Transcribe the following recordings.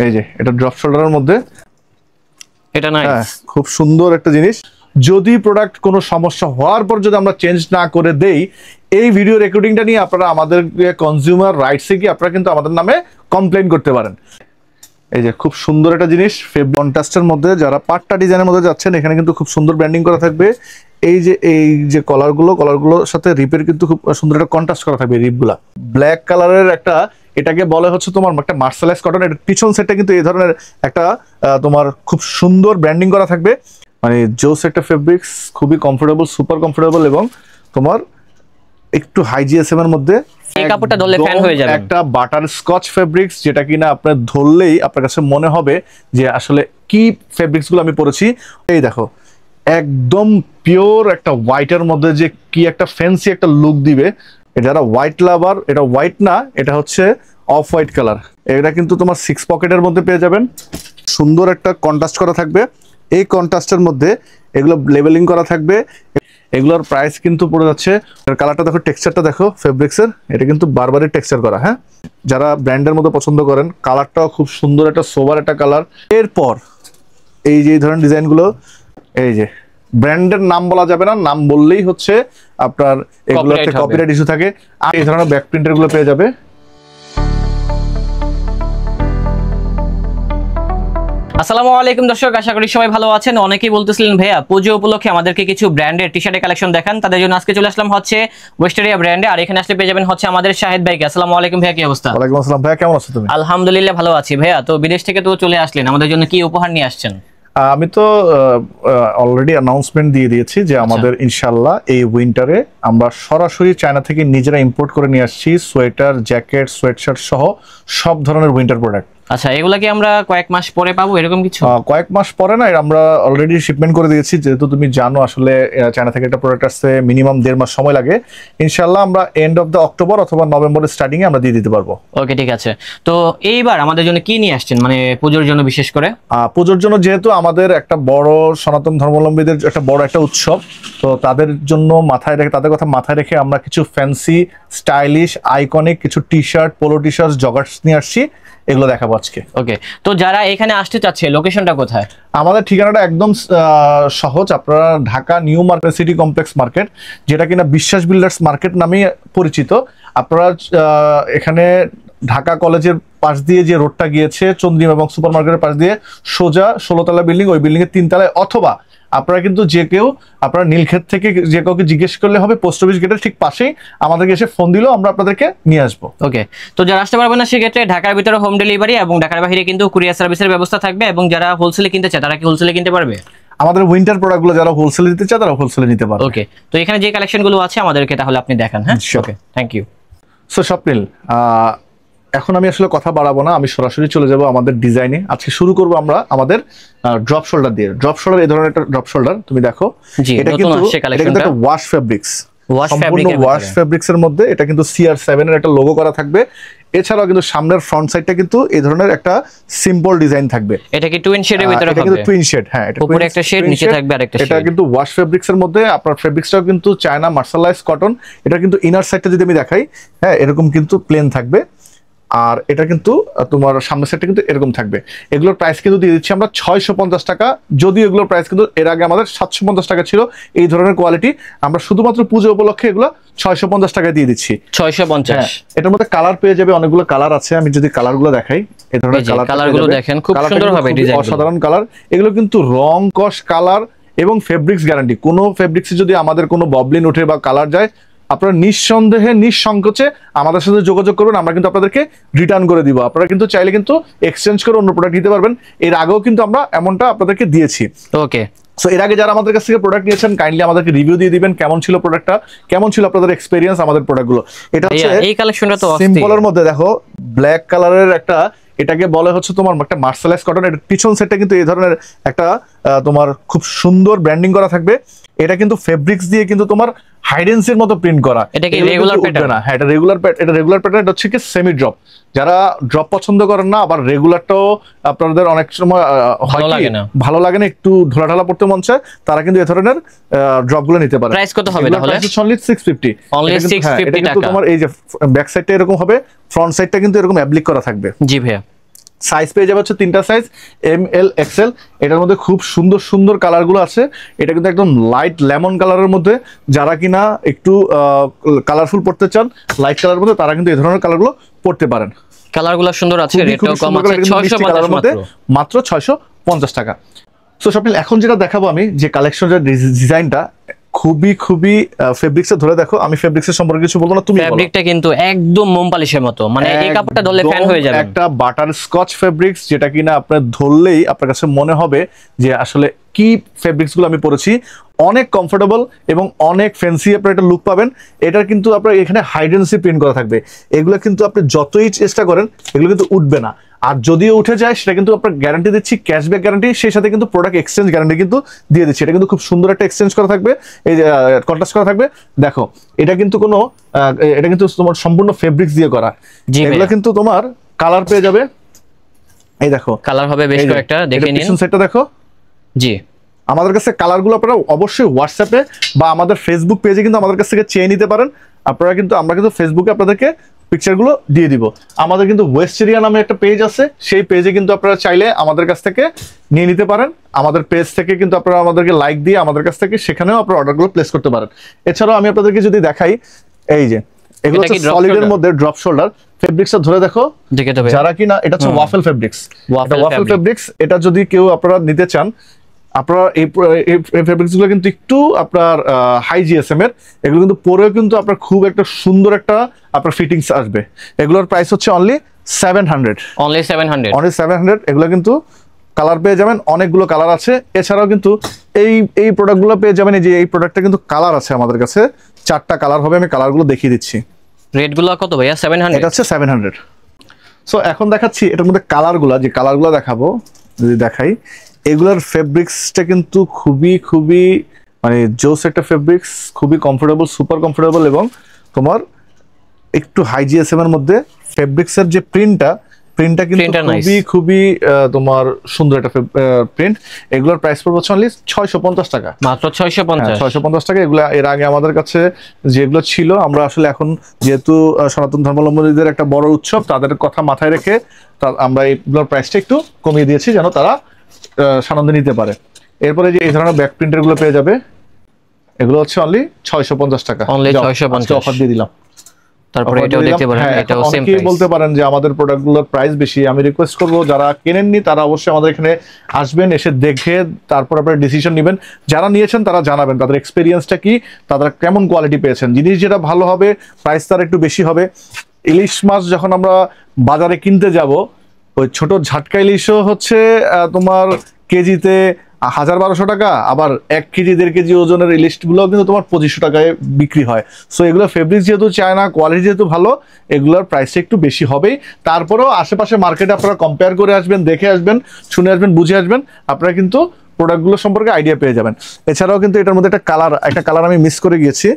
এই যে এটা ড্রপ শোল্ডারের মধ্যে, এটা নাইস, খুব সুন্দর একটা জিনিস। যদি প্রোডাক্ট কোনো সমস্যা হওয়ার পর যদি আমরা চেঞ্জ না করে দেই, এই ভিডিও রেকর্ডিংটা নিয়ে আপনারা আমাদের কনজিউমার রাইটসে গিয়ে আপনারা কিন্তু আমাদের নামে কমপ্লেইন করতে পারেন। এই যে খুব সুন্দর একটা জিনিস, ফেব্রিক কন্ট্রাস্টের মধ্যে যারা পাট্টা ডিজাইনের মধ্যে যাচ্ছেন, এখানে কিন্তু খুব সুন্দর ব্র্যান্ডিং করা থাকবে। এই যে কলারগুলোর সাথে রিপের কিন্তু খুব সুন্দর একটা কন্ট্রাস্ট করা থাকবে। রিপগুলা ব্ল্যাক কালারের একটা, এটাকে বলে হচ্ছে তোমার একটা মার্শালাইজ কটন। এর পিছন সেটটা কিন্তু এই ধরনের একটা তোমার খুব সুন্দর ব্র্যান্ডিং করা থাকবে। মানে জোস একটা ফেব্রিক্স, খুবই কমফোর্টেবল, সুপার কমফোর্টেবল, এবং তোমার একটু হাই জিএসএম এর মধ্যে এই কাপড়টা ধরলে ফ্যান হয়ে যাবে। একটা বাটার স্কচ ফেব্রিক্স, যেটা কিনা আপনার ধরলেই আপনার কাছে মনে হবে যে আসলে কি ফেব্রিক্স গুলো আমি পরেছি। এই দেখো একদম পিওর একটা হোয়াইটের মধ্যে যে কি একটা ফ্যান্সি একটা লুক দিবে। যারা হোয়াইট লাভার, এটা হোয়াইট না, এটা হচ্ছে অফ হোয়াইট কালার। এটা কিন্তু তোমার 6 পকেটের মধ্যে পেয়ে যাবেন। সুন্দর একটা কন্ট্রাস্ট করা থাকবে। এই কন্ট্রাস্টের মধ্যে এগুলো লেবেলিং করা থাকবে। এগুলোর প্রাইস কিন্তু পড়ে যাচ্ছে, কালারটা দেখো, টেক্সচারটা দেখো ফেব্রিক্সের, এটা কিন্তু বারবারই টেক্সচার করা। হ্যাঁ, যারা ব্র্যান্ডের মধ্যে পছন্দ করেন, কালারটাও খুব সুন্দর একটা সোবার একটা কালার। এরপর এই যে ধরনের ডিজাইনগুলো, এই যে ব্র্যান্ডের নাম বলা যাবে না, নাম বললেই হচ্ছে আপনার এগুলোতে কপিরাইট ইস্যু থাকে। আর এই ধরনের ব্যাক প্রিন্টার গুলো পেয়ে যাবে। আসসালামু আলাইকুম দর্শক, আশা করি সবাই ভালো আছেন। অনেকেই বলতেছিলেন ভাইয়া পুজো উপলক্ষে আমাদেরকে কিছু ব্র্যান্ডের টি শার্টের কালেকশন দেখান, তাদের জন্য আজকে চলে আসলাম হচ্ছে ওয়েস্টারিয়া ব্র্যান্ডে। আর এখানে আসলে পেয়ে যাবেন হচ্ছে আমাদের শাহিদ ভাইকে। আসসালামু আলাইকুম ভাইয়া, কি অবস্থা? ওয়ালাইকুম আসসালাম ভাইয়া, কেমন আছো তুমি? আলহামদুলিল্লাহ ভালো আছি ভাইয়া। তো বিদেশ থেকে তো চলে আসলেন, আমাদের জন্য কি উপহার নিয়ে আসছেন? আমি তো অলরেডি অ্যানাউন্সমেন্ট দিয়ে দিয়েছি যে আমাদের ইনশাআল্লাহ এই উইন্টারে আমরা সরাসরি চায়না থেকে নিজেরা ইম্পোর্ট করে নিয়ে আসছি সোয়েটার, জ্যাকেট, সোয়েটশার্ট সহ সব ধরনের উইন্টার প্রোডাক্ট। আচ্ছা, এগুলা কি আমরা কয়েক মাস পরে পাবো এরকম কিছু? কয়েক মাস পরে না, আমরা অলরেডি শিপমেন্ট করে দিয়েছি। যেহেতু তুমি জানো আসলে চায়না থেকে একটা প্রোডাক্ট আসছে মিনিমাম 1.5 মাস সময় লাগে। ইনশাআল্লাহ আমরা এন্ড অফ দ্য অক্টোবর অথবা নভেম্বরের স্টার্টিং এ আমরা দিয়ে দিতে পারবো। ওকে, ঠিক আছে। তো এইবার আমাদের জন্য কি নিয়ে আসছেন, মানে পুজোর জন্য বিশেষ করে? পুজোর জন্য যেহেতু আমাদের একটা বড় সনাতন ধর্মাবলম্বীদের একটা বড় একটা উৎসব, তো তাদের জন্য তাদের কথা মাথায় রেখে আমরা কিছু ফ্যান্সি, স্টাইলিশ, আইকনিক কিছু T shirt, polo T shirt, joggers নিয়ে আসছি। এগুলো দেখাবো আজকে। ওকে, তো যারা এখানে আসতে চাচ্ছে লোকেশনটা কোথায়? আমাদের ঠিকানাটা একদম সহজ। আপনারা Dhaka new market, city complex market, যেটা কিনা বিশ্বাস বিল্ডার্স মার্কেট নামেই পরিচিত। আপনারা এখানে ঢাকা কলেজের পাশ দিয়ে যে রোডটা গিয়েছে চন্দ্রিমা এবং সুপার মার্কেটের পাশ দিয়ে সোজা 16 তলা বিল্ডিং, ওই বিল্ডিং এর 3 তলায়, অথবা আপনারা কিন্তু যে কেউ আপনারা নীলক্ষেত থেকে যে কাউকে জিজ্ঞেস করলে হবে, পোস্ট অফিস গেটের ঠিক পাশেই আমাদেরকে এসে ফোন দিলেও আমরা আপনাদেরকে নিয়ে আসবো। ওকে, তো যারা আসতে পারবেন না সেক্ষেত্রে ঢাকার ভিতরে হোম ডেলিভারি এবং ঢাকার বাইরে কিন্তু কুরিয়ার সার্ভিসের ব্যবস্থা থাকবে। এবং যারা হোলসেলে কিনতে চায় তারা কি হোলসেলে কিনতে পারবে? আমাদের উইন্টার প্রোডাক্টগুলো যারা হোলসেলে দিতে চায় তারা হোলসেলে নিতে পারবে। ওকে, তো এখানে যে কালেকশনগুলো আছে আমাদেরকে তাহলে আপনি দেখান। হ্যাঁ, ওকে, থ্যাংক ইউ। সো স্বপ্নিল, এখন আমি আসলে কথা বাড়াবো না, আমি সরাসরি চলে যাব আমাদের ডিজাইনে। আজকে শুরু করবো আমরা আমাদের ড্রপ শোল্ডার দিয়ে। ড্রপ শোল্ডার, এই ধরনের একটা ড্রপ শোল্ডার তুমি দেখো, এটা কিন্তু একটা ওয়াশ ফেব্রিক্স, সম্পূর্ণ ওয়াশ ফেব্রিক্স এর মধ্যে। এটা কিন্তু CR7 এর একটা লোগো করা থাকবে। এছাড়াও কিন্তু সামনের ফ্রন্ট সাইডটা কিন্তু এই ধরনের একটা সিম্পল ডিজাইন থাকবে। এটা কি টুইন শেডের ভিতরে হবে? এটা কিন্তু টুইন শেড। হ্যাঁ, এটা উপরে একটা শেড, নিচে থাকবে আরেকটা শেড। এটা কিন্তু ওয়াশ ফেব্রিক্স এর মধ্যে। আপনার ফেব্রিক্সটাও কিন্তু চায়না মার্শালাইজ কটন। এটা কিন্তু ইনার সাইডটা যদি আমি দেখাই, হ্যাঁ, এরকম কিন্তু প্লেন থাকবে। আর এটা কিন্তু তোমার সামনের সাইডটা কিন্তু এরকম থাকবে। এগুলোর প্রাইস কিন্তু দিয়ে দিচ্ছি আমরা 650 টাকা। যদিও এগুলোর প্রাইস কিন্তু এর আগে আমাদের 750 টাকা ছিল। এই ধরনের কোয়ালিটি আমরা শুধুমাত্র পুজো উপলক্ষে এগুলো 650 টাকায় দিয়ে দিচ্ছি। 650। এটার মধ্যে কালার পেয়ে যাবে, অনেকগুলো কালার আছে। আমি যদি কালারগুলো দেখাই, এই ধরনের কালারগুলো দেখেন, খুব সুন্দর হবে ডিজাইন, অসাধারণ কালার। এগুলো কিন্তু রং কস কালার এবং ফেব্রিক্স গ্যারান্টি। কোনো ফেব্রিক্সে যদি আমাদের কোনো ববলিন ওঠে বা কালার যায়, আপনারা নিঃসন্দেহে নিঃসংকোচে আমাদের সাথে যোগাযোগ করবেন, আমরা কিন্তু আপনাদেরকে রিটার্ন করে দিব। আপনারা কিন্তু চাইলে কিন্তু এক্সচেঞ্জ করে অন্য প্রোডাক্ট নিতে পারবেন। এর আগেও কিন্তু আমরা এমনটা আপনাদেরকে দিয়েছি। ওকে, সো এর আগে যারা আমাদের কাছ থেকে প্রোডাক্ট নিয়েছেন, কাইন্ডলি আমাদেরকে রিভিউ দিয়ে দিবেন কেমন ছিল প্রোডাক্টটা, কেমন ছিল আপনাদের এক্সপেরিয়েন্স আমাদের প্রোডাক্টগুলো। এটা হচ্ছে এই কালেকশনটা তো সিম্পলের মধ্যে দেখো, ব্ল্যাক কালারের একটা, এটাকে বলে হচ্ছে তোমার একটা মার্শালাইজ কটন। এর পিছন সেটটা কিন্তু এই ধরনের একটা তোমার খুব সুন্দর ব্র্যান্ডিং করা থাকবে। এটা কিন্তু ফেব্রিক্স দিয়ে কিন্তু তোমার হাইডেন্সির মতো প্রিন্ট করা। এটা কি রেগুলার প্যাটার্ন না? হ্যাঁ, এটা রেগুলার প্যাটার্ন। এটা হচ্ছে কি সেমি ড্রপ। যারা ড্রপ পছন্দ করেন না, আবার রেগুলারটাও আপনাদের অনেক সময় ভালো লাগে না, একটু ঢোলা পড়তে মন চায়, তারা কিন্তু এই ধরনের ড্রপগুলো নিতে পারে। প্রাইস কত হবে তাহলে? অনলি 650। অনলি 650 টাকা। তোমার এই যে ব্যাক সাইডটা এরকম হবে, ফ্রন্ট সাইডটা কিন্তু এরকম অ্যাপ্লিক করা থাকবে। জি ভাইয়া। সাইজ পেয়ে যাবে হচ্ছে 3টা সাইজ, এম এল এক্সেল। এটার মধ্যে খুব সুন্দর সুন্দর কালারগুলো আছে। এটা কিন্তু একদম লাইট লেমন কালারের মধ্যে, যারা কিনা একটু কালারফুল পড়তে চান লাইট কালারের মধ্যে, তারা কিন্তু এই ধরনের কালারগুলো পড়তে পারেন। কালারগুলো সুন্দর আছে, রেটটাও কম আছে, 650 মধ্যে মাত্র 650 টাকা। সো স্বপ্নিল, এখন যেটা দেখাবো আমি, যে কালেকশনের ডিজাইনটা খুবই খুবই ফেব্রিক্সে ধরে দেখো। আমি ফেব্রিক্সের সম্পর্কে কিছু বলবো না, তুমি বলো। ফেব্রিকটা কিন্তু একদম মোম পলিশের মতো, মানে এই কাপড়টা ধরলে ফ্যান হয়ে যাবে। একটা বাটার স্কচ ফেব্রিক্স, যেটা কিনা আপনার ধরলেই আপনার কাছে মনে হবে যে আসলে কি ফেব্রিক্স গুলো আমি পরেছি। অনেক কমফোর্টেবল এবং অনেক ফ্যান্সি আপনার একটা লুক পাবেন। এটার কিন্তু আপনার এখানে হাইডেন্সি প্রিন্ট করা থাকবে। এগুলো কিন্তু আপনি যতই চেষ্টা করেন এগুলো কিন্তু উঠবে না। আর যদিও উঠে যায় সেটা কিন্তু আপনার গ্যারান্টি দিচ্ছি, ক্যাশব্যাক গ্যারান্টি, সেই সাথে কিন্তু প্রোডাক্ট এক্সচেঞ্জ গ্যারান্টি কিন্তু দিয়ে দিচ্ছি। এটা কিন্তু খুব সুন্দর একটা এক্সচেঞ্জ করা থাকবে, এই যে কন্ট্রাস্ট করা থাকবে। দেখো এটা কিন্তু কোনো এটা কিন্তু তোমার সম্পূর্ণ ফেব্রিক্স দিয়ে করা। এগুলো কিন্তু তোমার কালার পেয়ে যাবে, এই দেখো কালার হবে বেশ কয়েকটা, দেখে নিন। পিছন সাইডটা দেখো। জি, আমাদের কাছে কালারগুলো আপনারা অবশ্যই হোয়াটসঅ্যাপে বা আমাদের ফেসবুক পেজে কিন্তু আমাদের কাছ থেকে চেয়ে নিতে পারেন। আপনারা কিন্তু, আমরা কিন্তু ফেসবুকে আপনাদেরকে পিকচারগুলো দিয়ে দিব। আমাদের কিন্তু ওয়েস্টেরিয়া নামে একটা পেজ আছে, সেই পেজে কিন্তু আপনারা চাইলে আমাদের কাছ থেকে নিয়ে নিতে পারেন। আমাদের পেজ থেকে কিন্তু আপনারা আমাদেরকে লাইক দিয়ে আমাদের কাছ থেকে সেখানেও আপনারা অর্ডারগুলো প্লেস করতে পারেন। এছাড়াও আমি আপনাদেরকে যদি দেখাই, এই যে এগুলো হচ্ছে সলিডের মধ্যে ড্রপ শোল্ডার ফেব্রিক্সটা ধরে দেখো, যারা কিনা এটা হচ্ছে ওয়াফেল ফেব্রিক্স। ওয়াফেল ফেব্রিক্স, এটা যদি কেউ আপনারা নিতে চান, আপনারা এই ফেব্রিক্স গুলো কিন্তু একটু আপনার হাই জিএসএম এর, এগুলো কিন্তু পরেও কিন্তু আপনার খুব একটা সুন্দর একটা আপনার ফিটিংস আসবে। এগুলোর প্রাইস হচ্ছে অনলি 700। অনলি 700। এগুলো কিন্তু কালার পেয়ে যাবেন, অনেকগুলো কালার আছে। এছাড়াও কিন্তু এই প্রোডাক্টগুলো পেয়ে যাবেন। এই যে এই প্রোডাক্টটা কিন্তু কালার আছে আমাদের কাছে, 4টা কালার হবে। আমি কালারগুলো দেখিয়ে দিচ্ছি। রেটগুলো কত ভাইয়া? 700। এটা হচ্ছে 700। সো এখন দেখাচ্ছি এটার মধ্যে কালারগুলো, যে কালারগুলো দেখাবো যদি দেখাই, এগুলোর ফেব্রিক্সটা কিন্তু খুবই খুবই মানে জোস একটা ফেব্রিক্স, খুবই কমফোর্টেবল, সুপার কমফোর্টেবল, এবং তোমার একটু হাই জিএসএম এর মধ্যে ফেব্রিক্সের যে প্রিন্টটা কিন্তু খুবই খুবই তোমার সুন্দর একটা প্রিন্ট। এগুলোর প্রাইস পড়বে অনলি 650 টাকা, মাত্র 650 টাকা। এগুলো এর আগে আমাদের কাছে যেগুলো ছিল, আমরা আসলে এখন যেহেতু সনাতন ধর্মাবলম্বীদের একটা বড় উৎসব, তাদের কথা মাথায় রেখে আমরা এইগুলোর প্রাইসটা একটু কমিয়ে দিয়েছি, যেন তারা সানন্দে নিতে পারে। এরপরে যে এই ধরনের ব্যাক প্রিন্টার গুলো পেয়ে যাবে, এগুলো হচ্ছে অনলি 650 টাকা। অনলি 650 অফার দিয়ে দিলাম। তারপরে এটাও দেখতে পারেন, এটাও সেম প্রাইস। বলতে পারেন যে আমাদের প্রোডাক্টগুলোর প্রাইস বেশি। আমি রিকোয়েস্ট করব যারা কেনেননি তারা অবশ্যই আমাদের এখানে আসবেন, এসে দেখে তারপর আপনারা ডিসিশন নেবেন। যারা নিয়েছেন তারা জানাবেন তাদের এক্সপেরিয়েন্সটা কি, তারা কেমন কোয়ালিটি পেয়েছেন। জিনিস যেটা ভালো হবে প্রাইস তার একটু বেশি হবে। ইলিশ মাছ যখন আমরা বাজারে কিনতে যাব, ওই ছোট ঝাটকা ইলিশও হচ্ছে তোমার কেজিতে 1000-1200 টাকা, আবার 1 কেজি 1.5 কেজি ওজনের ইলিশগুলো কিন্তু তোমার 2500 টাকায় বিক্রি হয়। সো এগুলো ফেব্রিক যেহেতু চায়না, কোয়ালিটি যেহেতু ভালো, এগুলোর প্রাইসটা একটু বেশি হবেই। তারপরেও আশেপাশে মার্কেটে আপনারা কম্পেয়ার করে আসবেন, দেখে আসবেন, শুনে আসবেন, বুঝে আসবেন, আপনারা কিন্তু প্রোডাক্টগুলো সম্পর্কে আইডিয়া পেয়ে যাবেন। এছাড়াও কিন্তু এটার মধ্যে একটা কালার আমি মিস করে গিয়েছি,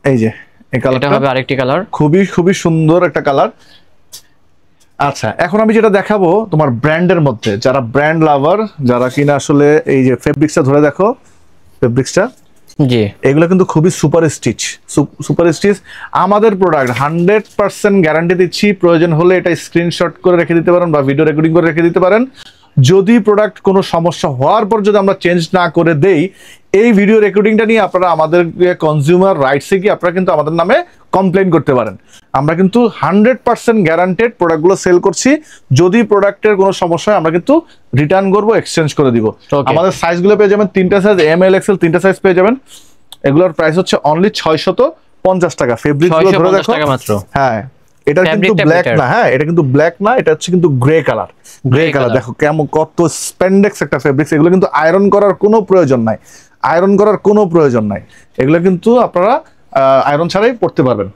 এই যে এই কালারটা হবে আরেকটি কালার, খুবই খুবই সুন্দর একটা কালার। আচ্ছা, এখন আমি যেটা দেখাবো তোমার ব্র্যান্ডের মধ্যে, যারা ব্র্যান্ড লাভার, যারা কিনা আসলে এই যে ফেব্রিক্সটা ধরে দেখো, ফেব্রিক্সটা জি, এগুলো কিন্তু খুবই সুপার স্টিচ আমাদের প্রোডাক্ট। 100% গ্যারান্টি দিচ্ছি। প্রয়োজন হলে এটা স্ক্রিনশট করে রেখে দিতে পারেন বা ভিডিও রেকর্ডিং করে রেখে দিতে পারেন। যদি প্রোডাক্ট কোনো সমস্যা হওয়ার পর যদি আমরা চেঞ্জ না করে দেই, এই ভিডিও রেকর্ডিংটা নিয়ে আপনারা আমাদের কনজিউমার রাইটসে গিয়ে আপনারা কিন্তু আমাদের নামে কমপ্লেন করতে পারেন। আমরা কিন্তু 100% গ্যারান্টেড প্রোডাক্টগুলো সেল করছি। যদি প্রোডাক্টের কোনো সমস্যা হয় আমরা কিন্তু রিটার্ন করবো, এক্সচেঞ্জ করে দিব। আমাদের সাইজগুলো পেয়ে যাবেন 3টা সাইজ, এম এল এক্সেল 3টা সাইজ পেয়ে যাবেন। এগুলোর প্রাইস হচ্ছে অনলি 650 টাকা। ফেব্রিকগুলো ধরে দেখো, হ্যাঁ এটা কিন্তু ব্ল্যাক না, হ্যাঁ এটা কিন্তু ব্ল্যাক না, এটা হচ্ছে কিন্তু গ্রে কালার। দেখো কেমন কত স্প্যান্ডেক্স একটা ফেব্রিক্স। এগুলো কিন্তু আয়রন করার কোনো প্রয়োজন নাই, এগুলো কিন্তু আপনারা আয়রন ছাড়াই পড়তে পারবেন।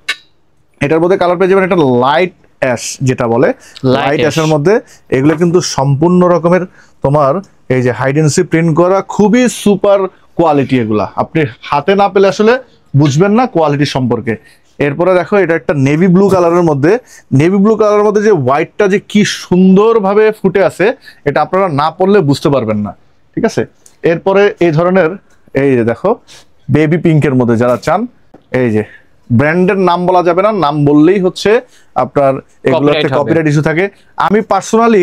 এটার মধ্যে কালার পেয়ে যাবেন একটা লাইট অ্যাশ, যেটা বলে লাইট অ্যাশের মধ্যে। এগুলো কিন্তু সম্পূর্ণ রকমের তোমার এই যে হাইডেন্সি প্রিন্ট করা, খুবই সুপার কোয়ালিটি। এগুলা আপনি হাতে না পেলে আসলে বুঝবেন না কোয়ালিটি সম্পর্কে। এরপরে দেখো এটা একটা নেভি ব্লু কালারের মধ্যে, যে হোয়াইটটা যে কি সুন্দরভাবে ফুটে আছে, এটা আপনারা না পড়লে বুঝতে পারবেন না, ঠিক আছে। এরপরে এই ধরনের এই যে দেখো বেবি পিঙ্কের মধ্যে যারা চান, এই যে ব্র্যান্ডের নাম বলা যাবে না, নাম বললেই হচ্ছে আপনার এগুলোতে Copyright হবে। কপিরাইট ইস্যু থাকে। আমি পার্সোনালি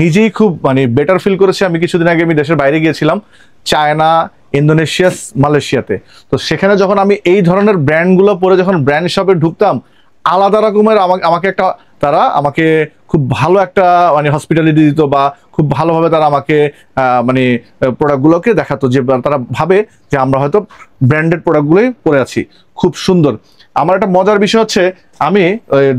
নিজেই খুব মানে বেটার ফিল করেছি। আমি কিছুদিন আগে আমি দেশের বাইরে গিয়েছিলাম, চায়না, ইন্দোনেশিয়া, মালয়েশিয়াতে। তো সেখানে যখন আমি এই ধরনের ব্র্যান্ডগুলো পরে যখন ব্র্যান্ড শপে ঢুকতাম, আলাদা রকমের আমাকে একটা তারা আমাকে খুব ভালো একটা মানে হসপিটালিটি দিত, বা খুব ভালোভাবে তারা আমাকে মানে প্রোডাক্টগুলোকে দেখাতো, যে তারা ভাবে যে আমরা হয়তো ব্র্যান্ডেড প্রোডাক্টগুলোই পরে আছি। খুব সুন্দর। আমার একটা মজার বিষয় হচ্ছে, আমি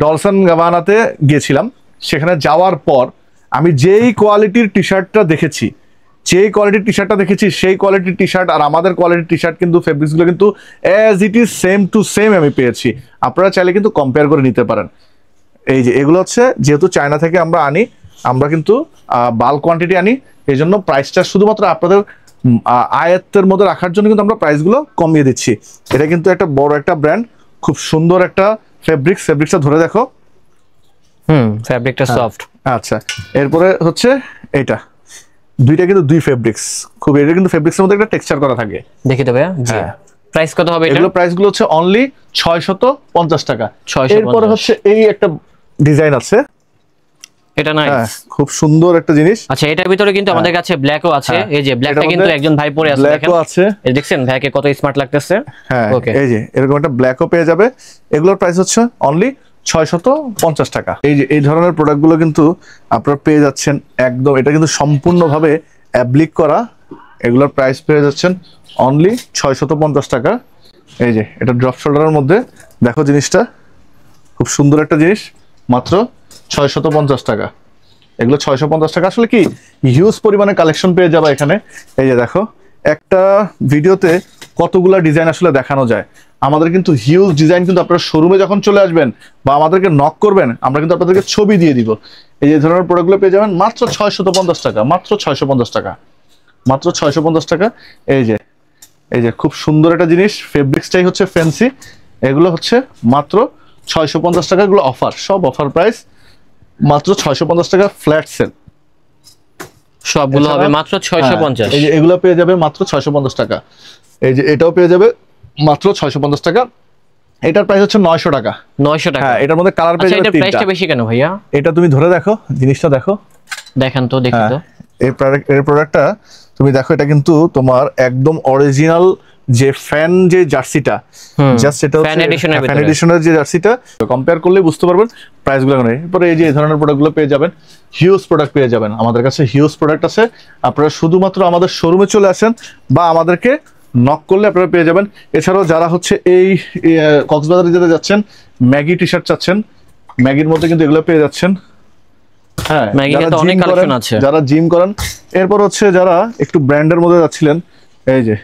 ডলসন গাবানাতে গিয়েছিলাম। সেখানে যাওয়ার পর আমি যেই কোয়ালিটির টি শার্টটা দেখেছি, সেই কোয়ালিটির টি শার্ট আর আমাদের কোয়ালিটির টি শার্ট কিন্তু ফেব্রিক্সগুলো কিন্তু as it is same to same আমি পেয়েছি। আপনারা চাইলে কিন্তু কম্পেয়ার করে নিতে পারেন। এই যে এগুলো হচ্ছে যেহেতু চায়না থেকে আমরা আনি, আমরা কিন্তু বাল্ক কোয়ান্টিটি আনি, এই জন্য প্রাইসটা শুধুমাত্র আপনাদের আয়ত্তের মধ্যে রাখার জন্য কিন্তু আমরা প্রাইসগুলো কমিয়ে দিচ্ছি। এটা কিন্তু একটা বড় একটা ব্র্যান্ড, খুব সুন্দর একটা ফেব্রিক্সটা ধরে দেখো। ফেব্রিকটা সফট। আচ্ছা, এরপরে হচ্ছে এইটা, দুইটা কিন্তু দুই ফেব্রিক্স, খুব এটা কিন্তু ফেব্রিক্সের মধ্যে একটা টেক্সচার করা থাকে। দেখি তবে জি, প্রাইস কত হবে এটা? এগুলো প্রাইসগুলো হচ্ছে অনলি 650 টাকা। 650। এরপরে হচ্ছে এই একটা ডিজাইন আছে, এটা নাইস, খুব সুন্দর একটা জিনিস। আচ্ছা, এটার ভিতরে কিন্তু আমাদের কাছে ব্ল্যাকও আছে। এই যে ব্ল্যাকটা কিন্তু একজন ভাই পরে আছে, দেখেন। ব্ল্যাকও আছে, এই দেখছেন ভাইকে কত স্মার্ট লাগতেছে। হ্যাঁ, ওকে, এই যে এরকম একটা ব্ল্যাকও পেয়ে যাবে। এগুলোর প্রাইস হচ্ছে অনলি 650 টাকা। এই যে এই ধরনের প্রোডাক্টগুলো কিন্তু আপনারা পেয়ে যাচ্ছেন একদম, এটা কিন্তু সম্পূর্ণভাবে অ্যাপ্লিক করা। এগুলোর প্রাইস পেয়ে যাচ্ছেন অনলি 650 টাকা। এই যে এটা ড্রপ শোল্ডারের মধ্যে দেখো, জিনিসটা খুব সুন্দর একটা জিনিস, মাত্র 650 টাকা। এগুলো 650 টাকা। আসলে কি হিউজ পরিমাণে কালেকশন পেয়ে যাবে এখানে। এই যে দেখো, একটা ভিডিওতে কতগুলা ডিজাইন আসলে দেখানো যায়। আমাদের কিন্তু হিউজ ডিজাইন কিন্তু আপনারা শোরুমে যখন চলে আসবেন বা আমাদেরকে নক করবেন, আমরা কিন্তু আপনাদেরকে ছবি দিয়ে দিব। এই যে ধরনের প্রোডাক্টগুলো পেয়ে যাবেন মাত্র 650 টাকা, মাত্র 650 টাকা, মাত্র 650 টাকা। এই যে খুব সুন্দর একটা জিনিস, ফেব্রিক্সটাই হচ্ছে ফ্যান্সি। এগুলো হচ্ছে মাত্র 650 টাকা। এগুলো অফার, সব অফার প্রাইস, মাত্র 650 টাকা ফ্ল্যাট সেল। সবগুলো হবে মাত্র 650। এই যে এগুলো পেয়ে যাবে মাত্র 650 টাকা। এই যে এটাও পেয়ে যাবে মাত্র 650 টাকা। এটার প্রাইস হচ্ছে 900 টাকা। 900 টাকা। হ্যাঁ, এটার মধ্যে কালার পেয়ে যাবে এটার প্রাইসটা বেশি কেন ভাইয়া? এটা তুমি ধরে দেখো, জিনিসটা দেখো, দেখেন তো, দেখি তো। এই প্রোডাক্টটা তুমি দেখো, এটা কিন্তু তোমার একদম অরিজিনাল যে ফ্যান যে জার্সিটা, জাস্ট এটা ফ্যান এডিশনের যে জার্সিটা, কম্পেয়ার করলে বুঝতে পারবেন প্রাইসগুলো কেন। এরপরে এই যে এই ধরনের প্রোডাক্টগুলো পেয়ে যাবেন, হিউজ প্রোডাক্ট পেয়ে যাবেন। আমাদের কাছে হিউজ প্রোডাক্ট আছে। আপনারা শুধুমাত্র আমাদের শোরুমে চলে আসেন বা আমাদেরকে নক করলে আপনারা পেয়ে যাবেন। এছাড়াও যারা হচ্ছে এই কক্সবাজারে যেতে যাচ্ছেন, ম্যাগি টি শার্ট চাচ্ছেন, ম্যাগির মধ্যে কিন্তু এগুলো পেয়ে যাচ্ছেন। হ্যাঁ, যারা জিম করেন, এরপর হচ্ছে যারা একটু ব্র্যান্ডের মধ্যে যাচ্ছিলেন, এই যে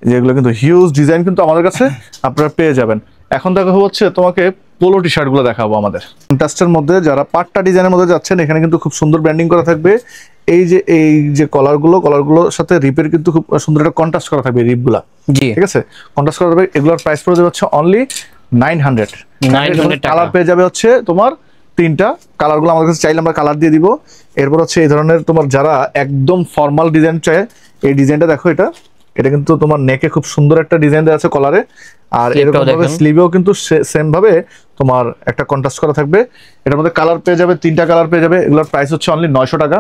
যেগুলো কিন্তু হিউজ ডিজাইন কিন্তু আমাদের কাছে আপনারা পেয়ে যাবেন। এখন দেখা হচ্ছে তোমাকে পোলো টি শার্ট গুলো দেখাবো আমাদের কন্ট্রাস্টের মধ্যে। যারা পাট্টা ডিজাইনের মধ্যে যাচ্ছেন, এখানে কিন্তু খুব সুন্দর ব্র্যান্ডিং করা থাকবে। এই যে কলারগুলোর সাথে রিপের কিন্তু খুব সুন্দর একটা কন্ট্রাস্ট করা থাকবে, রিপগুলা, ঠিক আছে, কন্ট্রাস্ট করা থাকবে। এগুলোর প্রাইস পড়ে যাবে হচ্ছে অনলি 900 টাকা। কালার পেয়ে যাবে হচ্ছে তোমার তিনটা। কালারগুলো আমাদের কাছে চাইলে আমরা কালার দিয়ে দিব। এরপর হচ্ছে এই ধরনের তোমার যারা একদম ফর্মাল ডিজাইন চায়, এই ডিজাইনটা দেখো, এটা কিন্তু তোমার নেকে খুব সুন্দর একটা ডিজাইন দেওয়া আছে কলারে, আর এরকম ভাবে স্লিভেও কিন্তু সেম ভাবে তোমার একটা কন্ট্রাস্ট করা থাকবে। এটার মধ্যে কালার পেয়ে যাবে, তিনটা কালার পেয়ে যাবে। এগুলোর প্রাইস হচ্ছে অনলি 900 টাকা।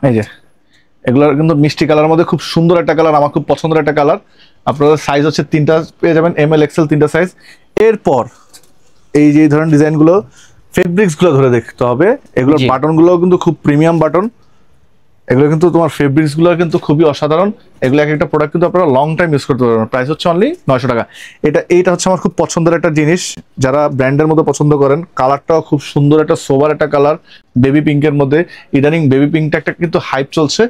এই যে এগুলোর কিন্তু মিষ্টি কালার মধ্যে খুব সুন্দর একটা কালার, আমার খুব পছন্দের একটা কালার। আপনাদের সাইজ হচ্ছে তিনটা পেয়ে যাবেন, ML XL তিনটা সাইজ। এরপর এই যে ধরনের ডিজাইনগুলো, ফেব্রিক্সগুলো ধরে দেখতে হবে। এগুলোর বাটনগুলো কিন্তু খুব প্রিমিয়াম বাটন। এগুলো কিন্তু তোমার ফেব্রিক্সগুলো কিন্তু খুবই অসাধারণ। এগুলো একটা প্রোডাক্ট কিন্তু আপনারা লং টাইম ইউজ করতে পারবেন। প্রাইস হচ্ছে অনলি 900 টাকা। এইটা হচ্ছে আমার খুব পছন্দের একটা জিনিস, যারা ব্র্যান্ডের মধ্যে পছন্দ করেন। কালারটাও খুব সুন্দর, একটা সোবার একটা কালার, বেবি পিঙ্কের মধ্যে। ইদানিং বেবি পিঙ্কটা একটা কিন্তু হাইপ চলছে,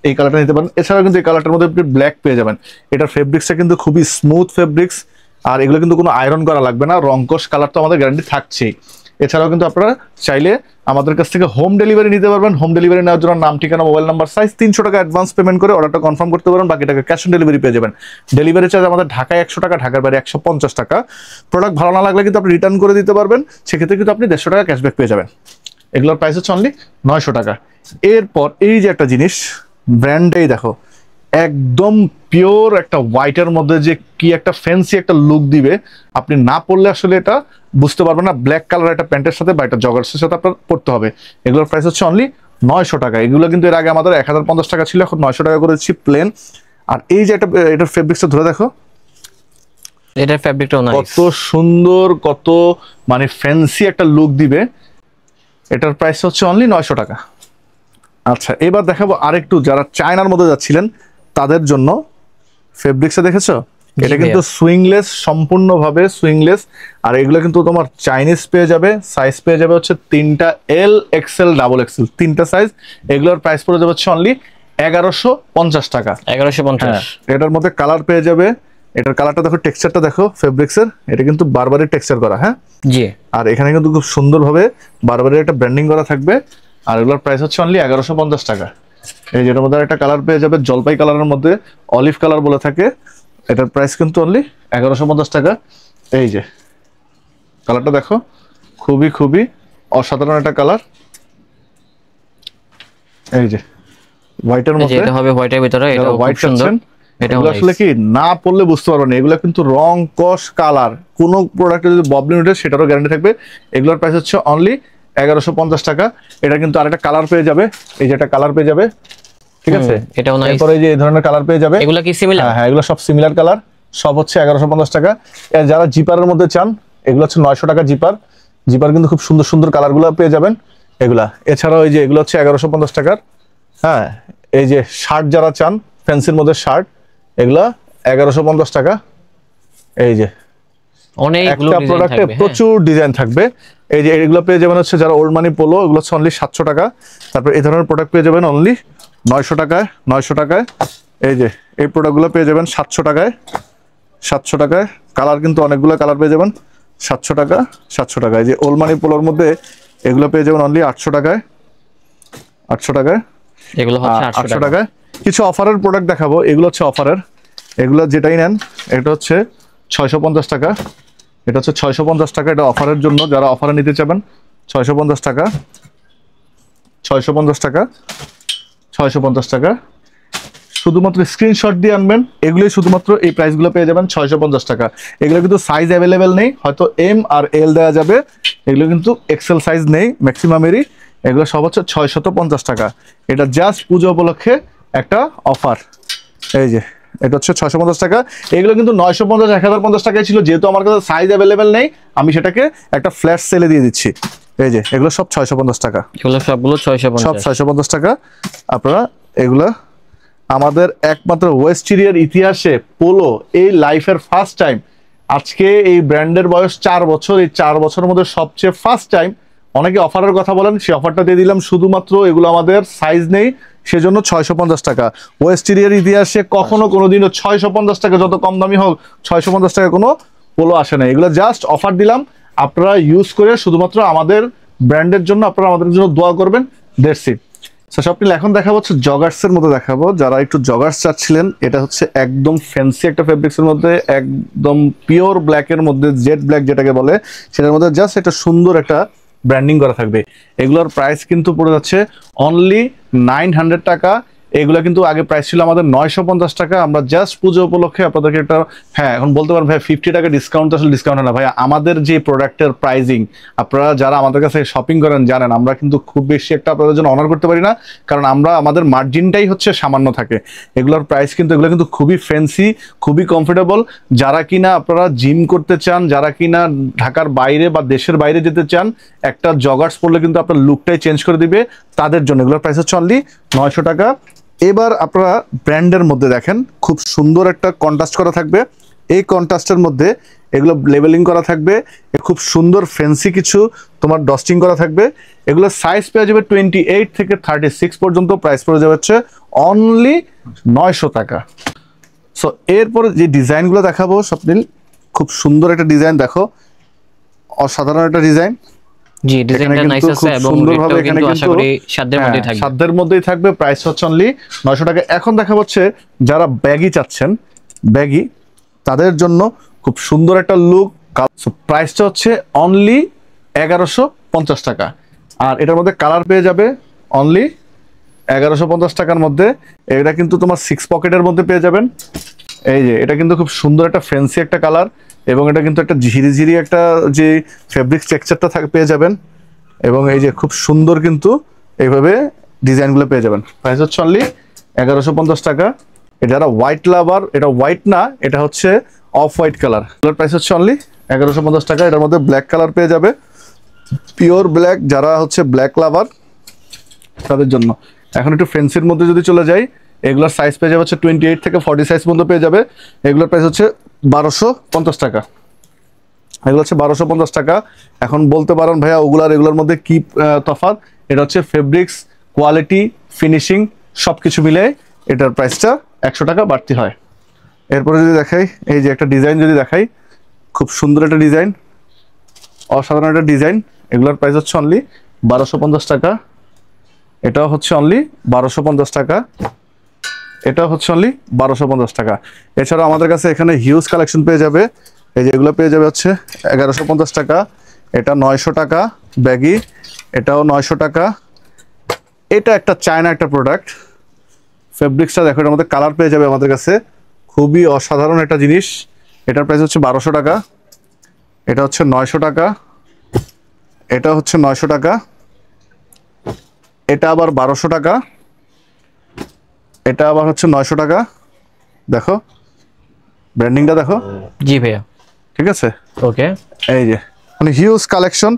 এই কালারটা নিতে পারেন। এছাড়াও কিন্তু এই কালারটার মধ্যে আপনি ব্ল্যাক পেয়ে যাবেন। এটার ফেব্রিক্সটা কিন্তু খুবই স্মুথ ফেব্রিক্স, আর এগুলো কিন্তু কোনো আয়রন করা লাগবে না। রংকশ কালার তো আমাদের গ্যারান্টি থাকছেই। এছাড়াও কিন্তু আপনারা চাইলে আমাদের কাছ থেকে হোম ডেলিভারি নিতে পারবেন। হোম ডেলিভারি নেওয়ার জন্য নাম, ঠিকানা, মোবাইল নাম্বার, সাইজ, 300 টাকা অ্যাডভান্স পেমেন্ট করে অর্ডারটা কনফার্ম করতে পারেন। বাকি টাকা ক্যাশ অন ডেলিভারি পেয়ে যাবেন। ডেলিভারি চার্জ আমাদের ঢাকায় 100 টাকা, ঢাকার বাইরে 150 টাকা। প্রোডাক্ট ভালো না লাগলে কিন্তু আপনি রিটার্ন করে দিতে পারবেন, সেক্ষেত্রে কিন্তু আপনি 150 টাকা ক্যাশব্যাক পেয়ে যাবেন। এগুলোর প্রাইস হচ্ছে অনলি 900 টাকা। এরপর এই যে একটা জিনিস, ব্র্যান্ডেই দেখো, একদম পিওর একটা হোয়াইটের মধ্যে যে কি একটা ফ্যান্সি একটা লুক দিবে, আপনি না পরলে আসলে এটা বুঝতে পারবেন না। ব্ল্যাক কালার একটা প্যান্টের সাথে বা একটা জগার্সের সাথে আপনার পরতে হবে। এগুলোর প্রাইস হচ্ছে অনলি 900 টাকা। এগুলো কিন্তু এর আগে আমাদের 1050 টাকা ছিল, এখন 900 টাকা করেছি প্লেন। আর এই যে একটা এটার ফেব্রিক্সটা ধরে দেখো, এটার ফেব্রিকটাও নাইস, কত সুন্দর, কত মানে ফ্যান্সি একটা লুক দিবে। এটার প্রাইস হচ্ছে অনলি 900 টাকা। আচ্ছা, এবার দেখাবো আরেকটু যারা চায়নার মধ্যে যাচ্ছিলেন তাদের জন্য। ফেব্রিক্সে দেখেছো, এটা কিন্তু সুইংলেস, সম্পূর্ণভাবে সুইংলেস। আর এগুলো কিন্তু তোমার চাইনিজ পেয়ে যাবে। সাইজ পেয়ে যাবে হচ্ছে 3টা এল, এক্সেল, ডাবল এক্সেল, 3টা সাইজ। এগুলোর প্রাইস পড়ে যাবে হচ্ছে অনলি 1150 টাকা। 1150। এটার মধ্যে কালার পেয়ে যাবে। এটার কালারটা দেখো, টেক্সচারটা দেখো ফেব্রিক্সের, এটা কিন্তু বারবারি টেক্সচার করা। হ্যাঁ জি। আর এখানে কিন্তু খুব সুন্দরভাবে বারবারি একটা ব্র্যান্ডিং করা থাকবে। আর এগুলোর প্রাইস হচ্ছে অনলি 1150 টাকা। এই যেটার মধ্যে একটা কালার পেয়ে যাবে জলপাই কালারের মধ্যে, অলিভ কালার বলে থাকে। এটার প্রাইস কিন্তু অনলি 1150 টাকা। এই যে কালারটা দেখো, খুবই খুবই অসাধারণ একটা কালার। এই যে হোয়াইটের মধ্যে, এটা হবে হোয়াইটের ভিতরে, এটা হোয়াইট খুব সুন্দর। এটা আসলে কি না পড়লে বুঝতে পারবেন না, এগুলো কিন্তু রং কস কালার কোনো প্রোডাক্টে যদি ববলিন উঠে সেটারও গ্যারান্টি থাকবে। এগুলোর প্রাইস হচ্ছে অনলি 1150 টাকা। এটা কিন্তু আরেকটা কালার পেয়ে যাবে, এই যে একটা কালার পেয়ে যাবে, ঠিক আছে। এটাও নাইস। এরপরে যে এই ধরনের কালার পেয়ে যাবে। এগুলা কি সিমিলার? হ্যাঁ, এগুলো সব সিমিলার কালার, সব হচ্ছে 1150 টাকা। আর যারা জিপারের মধ্যে চান, এগুলো হচ্ছে 900 টাকা জিপার। জিপার কিন্তু খুব সুন্দর সুন্দর কালারগুলো পেয়ে যাবেন এগুলা। এছাড়াও এই যে এগুলো হচ্ছে 1150 টাকার। হ্যাঁ, এই যে শার্ট যারা চান, ফ্যান্সির মধ্যে শার্ট, এগুলা 1150 টাকা। এই যে অনেকগুলো একটা ডিজাইন প্রোডাক্টে থাকবে, প্রচুর ডিজাইন থাকবে। এই যে এগুলো পেয়ে যাবেন হচ্ছে যারা ওল্ড মানি পোলো, এগুলো হচ্ছে অনলি 700 টাকা। তারপর এই ধরনের প্রোডাক্ট পেয়ে যাবেন অনলি 900 টাকায়। 900 টাকায় এই যে এই প্রোডাক্টগুলো পেয়ে যাবেন 700 টাকায়। 700 টাকায় কালার কিন্তু অনেকগুলো কালার পেয়ে যাবেন 700 টাকা। 700 টাকায় যে ওল্ড মানি পোলোর মধ্যে এগুলো পেয়ে যাবেন অনলি 800 টাকায়। 800 টাকায় এগুলো হচ্ছে 800 টাকায়। কিছু অফারের প্রোডাক্ট দেখাবো, এগুলো হচ্ছে অফারের। এগুলো যেটাই নেন, এটা হচ্ছে 650 টাকা। এটা হচ্ছে 650 টাকা, এটা অফারের জন্য, যারা অফারে নিতে চাবেন। 650 টাকা, 650 টাকা, 650 টাকা। শুধুমাত্র স্ক্রিনশট দিয়ে আনবেন, এগুলোই শুধুমাত্র এই প্রাইসগুলো পেয়ে যাবেন 650 টাকা। এগুলো কিন্তু সাইজ অ্যাভেলেবেল নেই, হয়তো এম আর এল দেওয়া যাবে, এগুলো কিন্তু এক্সেল সাইজ নেই ম্যাক্সিমামেরই। এগুলো সব হচ্ছে 650 টাকা। এটা জাস্ট পুজো উপলক্ষে একটা অফার। এই যে এটা হচ্ছে 650 টাকা। এগুলো কিন্তু 950, 1050 টাকায় ছিল, যেহেতু আমার কাছে সাইজ অ্যাভেলেবেল নেই, আমি সেটাকে একটা ফ্ল্যাশ সেলে দিয়ে দিচ্ছি। এই যে এগুলো সব 650 টাকা, এগুলো সবগুলো 650, সব 650 টাকা। আপনারা এগুলা আমাদের একমাত্র ওয়েস্টেরিয়ার ইতিহাসে পোলো এই লাইফের ফার্স্ট টাইম, আজকে এই ব্র্যান্ডের বয়স 4 বছর, এই 4 বছরের মধ্যে সবচেয়ে ফার্স্ট টাইম। অনেকে অফারের কথা বলেন, সেই অফারটা দিয়ে দিলাম। শুধুমাত্র এগুলো আমাদের সাইজ নেই সেজন্য 650 টাকা। ওয়েস্টেরিয়ার ইতিহাসে কখনো কোনোদিনও 650 টাকা, যত কম দামি হোক, 650 টাকা কোনো পোলো আসে না। এগুলো জাস্ট অফার দিলাম, আপনারা ইউজ করে শুধুমাত্র আমাদের ব্র্যান্ডের জন্য আপনারা আমাদের জন্য দোয়া করবেন। That's it. স্বপ্নিল, এখন দেখাবো হচ্ছে জগার্সের মধ্যে দেখাবো। যারা একটু জগার্স চাচ্ছিলেন, এটা হচ্ছে একদম ফ্যান্সি একটা ফেব্রিক্সের মধ্যে, একদম পিওর ব্ল্যাকের মধ্যে, জেড ব্ল্যাক যেটাকে বলে, সেটার মধ্যে জাস্ট একটা সুন্দর একটা ব্র্যান্ডিং করা থাকবে। এগুলোর প্রাইস কিন্তু পড়ে যাচ্ছে অনলি 900 টাকা। এগুলো কিন্তু আগে প্রাইস ছিল আমাদের 950 টাকা। আমরা জাস্ট পুজো উপলক্ষে আপনাদেরকে একটা, হ্যাঁ এখন বলতে পারেন ভাই 50 টাকা ডিসকাউন্ট, আসলে ডিসকাউন্ট না ভাই, আমাদের যে প্রোডাক্টের প্রাইজিং, আপনারা যারা আমাদের কাছে শপিং করেন জানেন, আমরা কিন্তু খুব বেশি একটা আপনাদের জন্য অনার করতে পারি না, কারণ আমরা আমাদের মার্জিনটাই হচ্ছে সামান্য থাকে। এগুলোর প্রাইস কিন্তু, এগুলো কিন্তু খুবই ফ্যান্সি, খুবই কমফোর্টেবল। যারা কিনা আপনারা জিম করতে চান, যারা কিনা ঢাকার বাইরে বা দেশের বাইরে যেতে চান, একটা জগার্স পরলে কিন্তু আপনার লুকটাই চেঞ্জ করে দিবে, তাদের জন্য এগুলোর প্রাইস হচ্ছে অনলি 900 টাকা। এবার আপনারা ব্র্যান্ডের মধ্যে দেখেন, খুব সুন্দর একটা কন্ট্রাস্ট করা থাকবে। এই কন্ট্রাস্টের মধ্যে এগুলো লেবেলিং করা থাকবে, খুব সুন্দর ফ্যান্সি কিছু তোমার ডস্টিং করা থাকবে। এগুলো সাইজ পেয়ে যাবে 28 থেকে 36 পর্যন্ত। প্রাইস পড়ে যাবে হচ্ছে অনলি 900 টাকা। সো এরপরে যে ডিজাইনগুলো দেখাবো স্বপ্নিল, খুব সুন্দর একটা ডিজাইন দেখো, অসাধারণ একটা ডিজাইন। জি, ডিজাইনটা নাইস আছে এবং রেটটাও কিন্তু আশা করি সাধ্যের মধ্যেই থাকবে। সাধ্যের মধ্যেই থাকবে। প্রাইস হচ্ছে অনলি 900 টাকা। এখন দেখা হচ্ছে যারা ব্যাগি চাচ্ছেন, ব্যাগি, তাদের জন্য খুব সুন্দর একটা লুক। প্রাইসটা হচ্ছে অনলি 1150 টাকা। আর এটার মধ্যে কালার পেয়ে যাবে অনলি 1150 টাকার মধ্যে। এটা কিন্তু তোমার 6 পকেটের মধ্যে পেয়ে যাবেন। এই যে এটা কিন্তু খুব সুন্দর একটা ফ্যান্সি একটা কালার, এবং এটা কিন্তু একটা ঝিরি একটা যে ফেব্রিক টেক্সচারটা পেয়ে যাবেন, এবং এই যে খুব সুন্দর কিন্তু এইভাবে ডিজাইনগুলো পেয়ে যাবেন। প্রাইস হচ্ছে অনলি 1150 টাকা। এটা যারা হোয়াইট লাভার, এটা হোয়াইট না, এটা হচ্ছে অফ হোয়াইট কালার, এটার প্রাইস হচ্ছে অনলি 1150 টাকা। এটার মধ্যে ব্ল্যাক কালার পেয়ে যাবে, পিওর ব্ল্যাক, যারা হচ্ছে ব্ল্যাক লাভার তাদের জন্য। এখন একটু ফ্যান্সির মধ্যে যদি চলে যাই, এগুলোর সাইজ পেয়ে যাবে হচ্ছে 28 থেকে 40 সাইজ পর্যন্ত পেয়ে যাবে। এগুলোর প্রাইস হচ্ছে 1250 টাকা। এগুলো হচ্ছে 1250 টাকা। এখন বলতে পারেন ভাইয়া ওগুলার এগুলোর মধ্যে কি তফাৎ? এটা হচ্ছে ফেব্রিক্স, কোয়ালিটি, ফিনিশিং সব কিছু মিলে এটার প্রাইসটা 100 টাকা বাড়তি হয়। এরপরে যদি দেখাই, এই যে একটা ডিজাইন যদি দেখাই, খুব সুন্দর একটা ডিজাইন, অসাধারণ একটা ডিজাইন। এগুলোর প্রাইস হচ্ছে অনলি 1250 টাকা। এটাও হচ্ছে অনলি 1250 টাকা। এটাও হচ্ছে অনলি 1250 টাকা। এছাড়া আমাদের কাছে এখানে হিউজ কালেকশন পেয়ে যাবে। এই যে এগুলো পেয়ে যাবে হচ্ছে 1150 টাকা। এটা 900 টাকা ব্যাগি, এটাও 900 টাকা। এটা একটা চায়না একটা প্রোডাক্ট, ফেব্রিক্সটা দেখো, এটার মধ্যে কালার পেয়ে যাবে আমাদের কাছে, খুবই অসাধারণ একটা জিনিস। এটার প্রাইস হচ্ছে 1200 টাকা। এটা হচ্ছে 900 টাকা। এটা হচ্ছে 900 টাকা। এটা আবার 1200 টাকা। এটা আবার হচ্ছে 900 টাকা। দেখো ব্র্যান্ডিংটা দেখো। জি ভাইয়া, ঠিক আছে, ওকে। এই যে মানে হিউজ কালেকশন।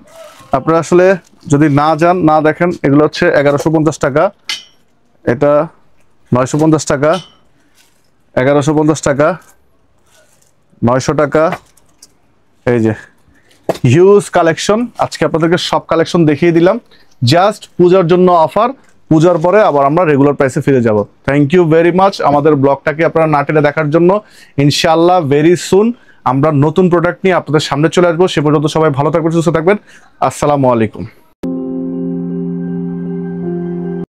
আপনারা আসলে যদি না যান, না দেখেন, এগুলো হচ্ছে 1150 টাকা। এটা 950 টাকা, 1150 টাকা, 900 টাকা। এই যে হিউজ কালেকশন। আজকে আপনাদেরকে সব কালেকশন দেখিয়ে দিলাম, জাস্ট পূজার জন্য অফার। পূজার পরে আবার আমরা রেগুলার প্রাইসে ফিরে যাব। থ্যাংক ইউ ভেরি মাচ আমাদের ব্লগটাকে আপনারা না টেনে দেখার জন্য। ইনশাআল্লাহ ভেরি সুন আমরা নতুন প্রোডাক্ট নিয়ে আপনাদের সামনে চলে আসবো। সে পর্যন্ত সবাই ভালো থাকবেন, সুস্থ থাকবেন। আসসালামু আলাইকুম।